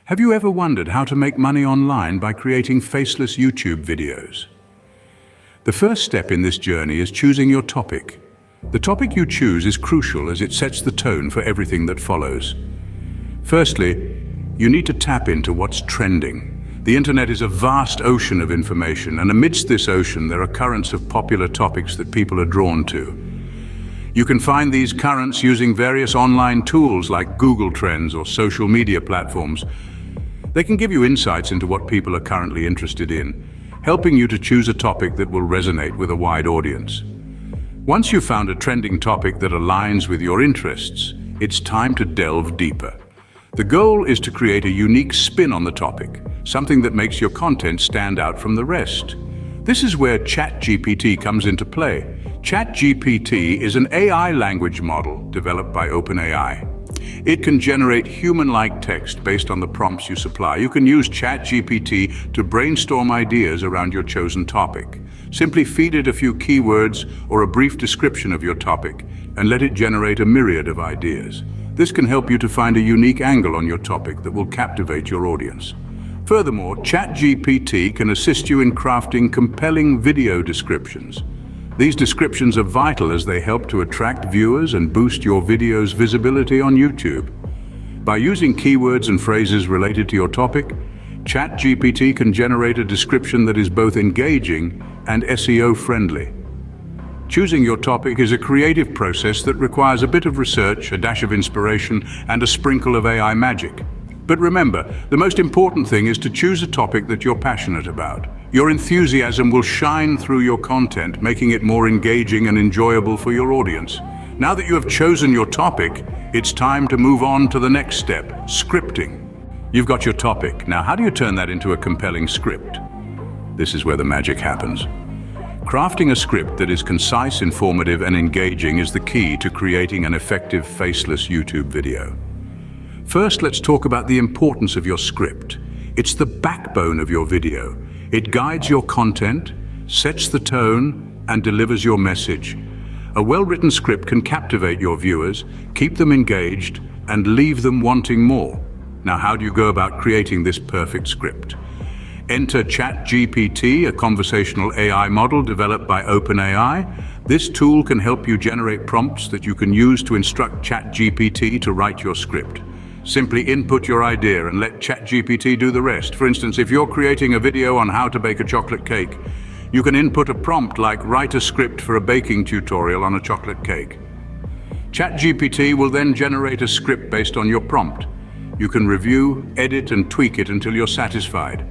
Have you ever wondered how to make money online by creating faceless YouTube videos? The first step in this journey is choosing your topic. The topic you choose is crucial as it sets the tone for everything that follows. Firstly, you need to tap into what's trending. The internet is a vast ocean of information, and amidst this ocean there are currents of popular topics that people are drawn to. You can find these currents using various online tools like Google Trends or social media platforms. They can give you insights into what people are currently interested in, helping you to choose a topic that will resonate with a wide audience. Once you've found a trending topic that aligns with your interests, it's time to delve deeper. The goal is to create a unique spin on the topic, something that makes your content stand out from the rest. This is where ChatGPT comes into play. ChatGPT is an AI language model developed by OpenAI. It can generate human-like text based on the prompts you supply. You can use ChatGPT to brainstorm ideas around your chosen topic. Simply feed it a few keywords or a brief description of your topic and let it generate a myriad of ideas. This can help you to find a unique angle on your topic that will captivate your audience. Furthermore, ChatGPT can assist you in crafting compelling video descriptions. These descriptions are vital as they help to attract viewers and boost your video's visibility on YouTube. By using keywords and phrases related to your topic, ChatGPT can generate a description that is both engaging and SEO-friendly. Choosing your topic is a creative process that requires a bit of research, a dash of inspiration, and a sprinkle of AI magic. But remember, the most important thing is to choose a topic that you're passionate about. Your enthusiasm will shine through your content, making it more engaging and enjoyable for your audience. Now that you have chosen your topic, it's time to move on to the next step, scripting. You've got your topic. Now, how do you turn that into a compelling script? This is where the magic happens. Crafting a script that is concise, informative, and engaging is the key to creating an effective faceless YouTube video. First, let's talk about the importance of your script. It's the backbone of your video. It guides your content, sets the tone, and delivers your message. A well-written script can captivate your viewers, keep them engaged, and leave them wanting more. Now, how do you go about creating this perfect script? Enter ChatGPT, a conversational AI model developed by OpenAI. This tool can help you generate prompts that you can use to instruct ChatGPT to write your script. Simply input your idea and let ChatGPT do the rest. For instance, if you're creating a video on how to bake a chocolate cake, you can input a prompt like write a script for a baking tutorial on a chocolate cake. ChatGPT will then generate a script based on your prompt. You can review, edit, and tweak it until you're satisfied.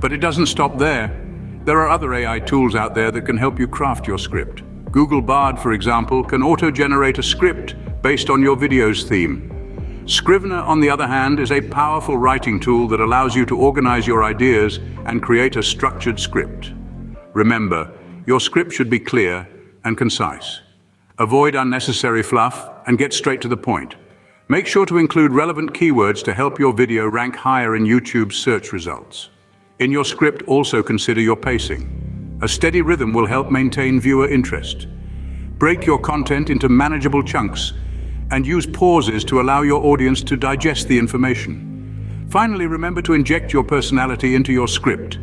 But it doesn't stop there. There are other AI tools out there that can help you craft your script. Google Bard, for example, can auto-generate a script based on your video's theme. Scrivener, on the other hand, is a powerful writing tool that allows you to organize your ideas and create a structured script. Remember, your script should be clear and concise. Avoid unnecessary fluff and get straight to the point. Make sure to include relevant keywords to help your video rank higher in YouTube's search results. In your script, also consider your pacing. A steady rhythm will help maintain viewer interest. Break your content into manageable chunks and use pauses to allow your audience to digest the information. Finally, remember to inject your personality into your script.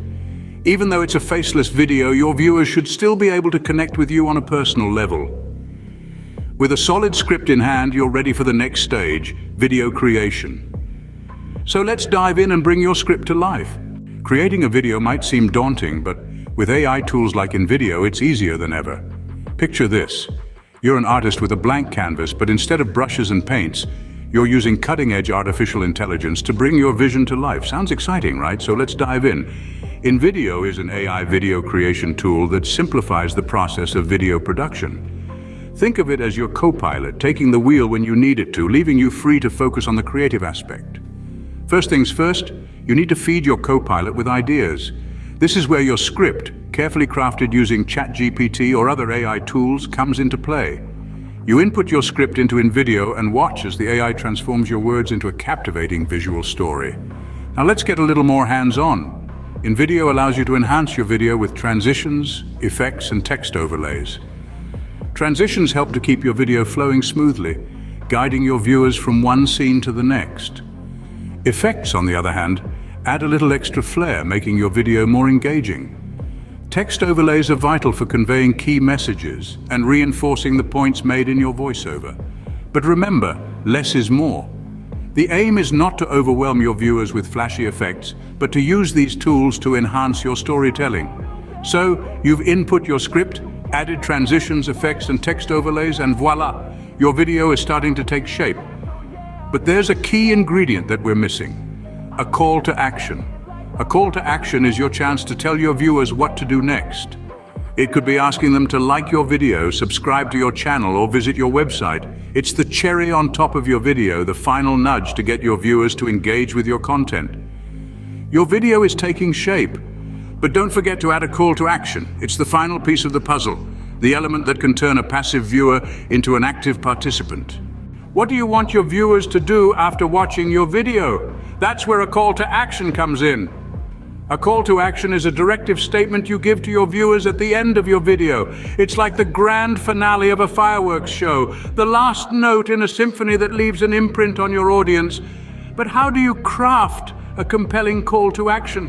Even though it's a faceless video, your viewers should still be able to connect with you on a personal level. With a solid script in hand, you're ready for the next stage, video creation. So let's dive in and bring your script to life. Creating a video might seem daunting, but with AI tools like Invideo, it's easier than ever. Picture this. You're an artist with a blank canvas, but instead of brushes and paints, you're using cutting-edge artificial intelligence to bring your vision to life. Sounds exciting, right? So let's dive in. Invideo is an AI video creation tool that simplifies the process of video production. Think of it as your co-pilot, taking the wheel when you need it to, leaving you free to focus on the creative aspect. First things first, you need to feed your co-pilot with ideas. This is where your script, carefully crafted using ChatGPT or other AI tools, comes into play. You input your script into Invideo and watch as the AI transforms your words into a captivating visual story. Now let's get a little more hands-on. Invideo allows you to enhance your video with transitions, effects, and text overlays. Transitions help to keep your video flowing smoothly, guiding your viewers from one scene to the next. Effects, on the other hand, add a little extra flair, making your video more engaging. Text overlays are vital for conveying key messages and reinforcing the points made in your voiceover. But remember, less is more. The aim is not to overwhelm your viewers with flashy effects, but to use these tools to enhance your storytelling. So, you've input your script, added transitions, effects, and text overlays, and voila, your video is starting to take shape. But there's a key ingredient that we're missing: a call to action. A call to action is your chance to tell your viewers what to do next. It could be asking them to like your video, subscribe to your channel, or visit your website. It's the cherry on top of your video, the final nudge to get your viewers to engage with your content. Your video is taking shape, but don't forget to add a call to action. It's the final piece of the puzzle, the element that can turn a passive viewer into an active participant. What do you want your viewers to do after watching your video? That's where a call to action comes in. A call to action is a directive statement you give to your viewers at the end of your video. It's like the grand finale of a fireworks show, the last note in a symphony that leaves an imprint on your audience. But how do you craft a compelling call to action?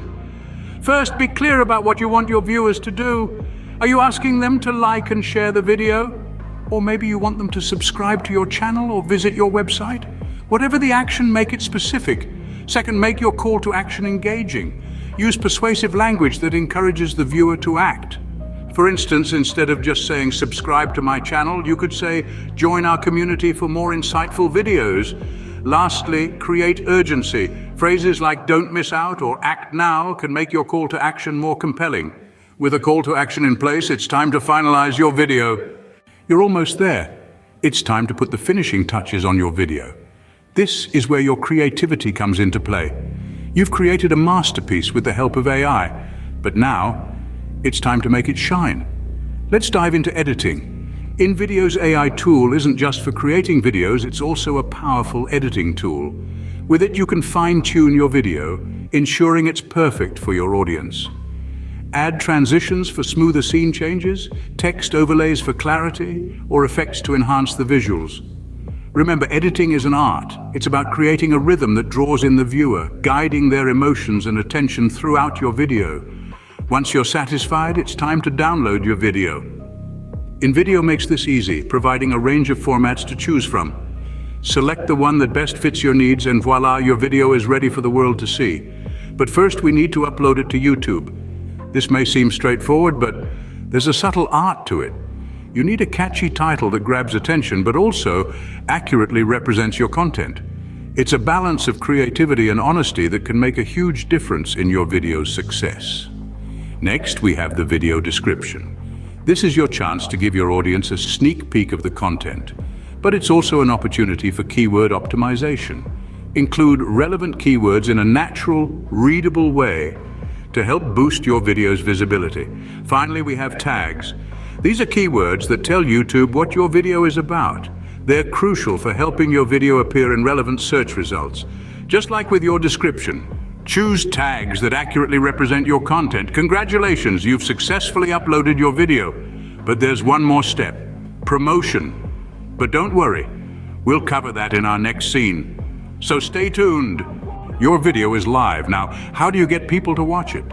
First, be clear about what you want your viewers to do. Are you asking them to like and share the video? Or maybe you want them to subscribe to your channel or visit your website? Whatever the action, make it specific. Second, make your call to action engaging. Use persuasive language that encourages the viewer to act. For instance, instead of just saying subscribe to my channel, you could say join our community for more insightful videos. Lastly, create urgency. Phrases like don't miss out or act now can make your call to action more compelling. With a call to action in place, it's time to finalize your video. You're almost there. It's time to put the finishing touches on your video. This is where your creativity comes into play. You've created a masterpiece with the help of AI, but now it's time to make it shine. Let's dive into editing. Invideo's AI tool isn't just for creating videos, it's also a powerful editing tool. With it, you can fine-tune your video, ensuring it's perfect for your audience. Add transitions for smoother scene changes, text overlays for clarity, or effects to enhance the visuals. Remember, editing is an art. It's about creating a rhythm that draws in the viewer, guiding their emotions and attention throughout your video. Once you're satisfied, it's time to download your video. Invideo makes this easy, providing a range of formats to choose from. Select the one that best fits your needs and voila, your video is ready for the world to see. But first, we need to upload it to YouTube. This may seem straightforward, but there's a subtle art to it. You need a catchy title that grabs attention, but also accurately represents your content. It's a balance of creativity and honesty that can make a huge difference in your video's success. Next, we have the video description. This is your chance to give your audience a sneak peek of the content, but it's also an opportunity for keyword optimization. Include relevant keywords in a natural, readable way to help boost your video's visibility. Finally, we have tags. These are keywords that tell YouTube what your video is about. They're crucial for helping your video appear in relevant search results. Just like with your description, choose tags that accurately represent your content. Congratulations, you've successfully uploaded your video. But there's one more step: promotion. But don't worry, we'll cover that in our next scene. So stay tuned. Your video is live. Now, how do you get people to watch it?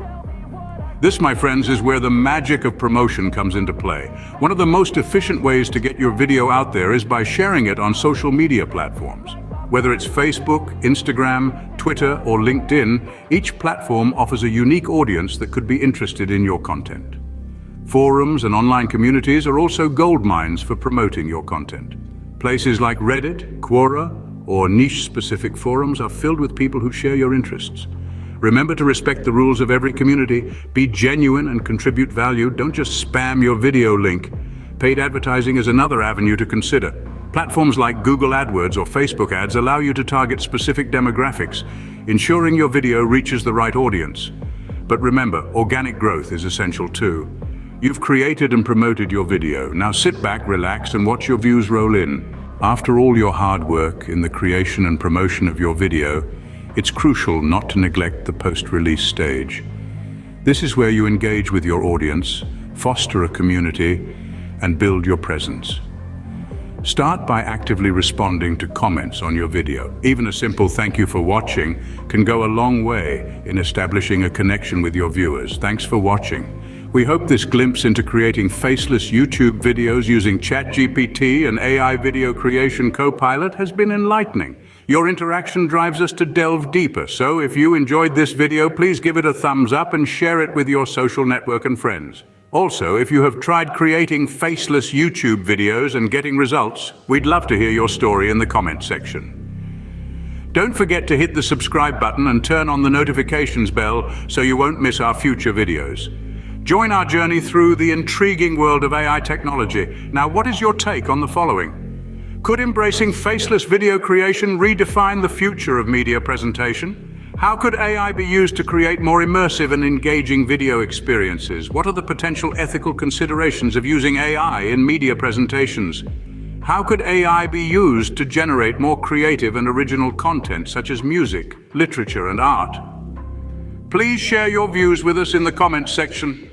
This, my friends, is where the magic of promotion comes into play. One of the most efficient ways to get your video out there is by sharing it on social media platforms. Whether it's Facebook, Instagram, Twitter, or LinkedIn, each platform offers a unique audience that could be interested in your content. Forums and online communities are also gold mines for promoting your content. Places like Reddit, Quora, or niche-specific forums are filled with people who share your interests. Remember to respect the rules of every community, be genuine and contribute value. Don't just spam your video link. Paid advertising is another avenue to consider. Platforms like Google AdWords or Facebook ads allow you to target specific demographics, ensuring your video reaches the right audience. But remember, organic growth is essential too. You've created and promoted your video. Now sit back, relax, and watch your views roll in. After all your hard work in the creation and promotion of your video, it's crucial not to neglect the post-release stage. This is where you engage with your audience, foster a community, and build your presence. Start by actively responding to comments on your video. Even a simple thank you for watching can go a long way in establishing a connection with your viewers. Thanks for watching. We hope this glimpse into creating faceless YouTube videos using ChatGPT and AI video creation co-pilot has been enlightening. Your interaction drives us to delve deeper, so if you enjoyed this video, please give it a thumbs up and share it with your social network and friends. Also, if you have tried creating faceless YouTube videos and getting results, we'd love to hear your story in the comments section. Don't forget to hit the subscribe button and turn on the notifications bell so you won't miss our future videos. Join our journey through the intriguing world of AI technology. Now, what is your take on the following? Could embracing faceless video creation redefine the future of media presentation? How could AI be used to create more immersive and engaging video experiences? What are the potential ethical considerations of using AI in media presentations? How could AI be used to generate more creative and original content such as music, literature, and art? Please share your views with us in the comments section.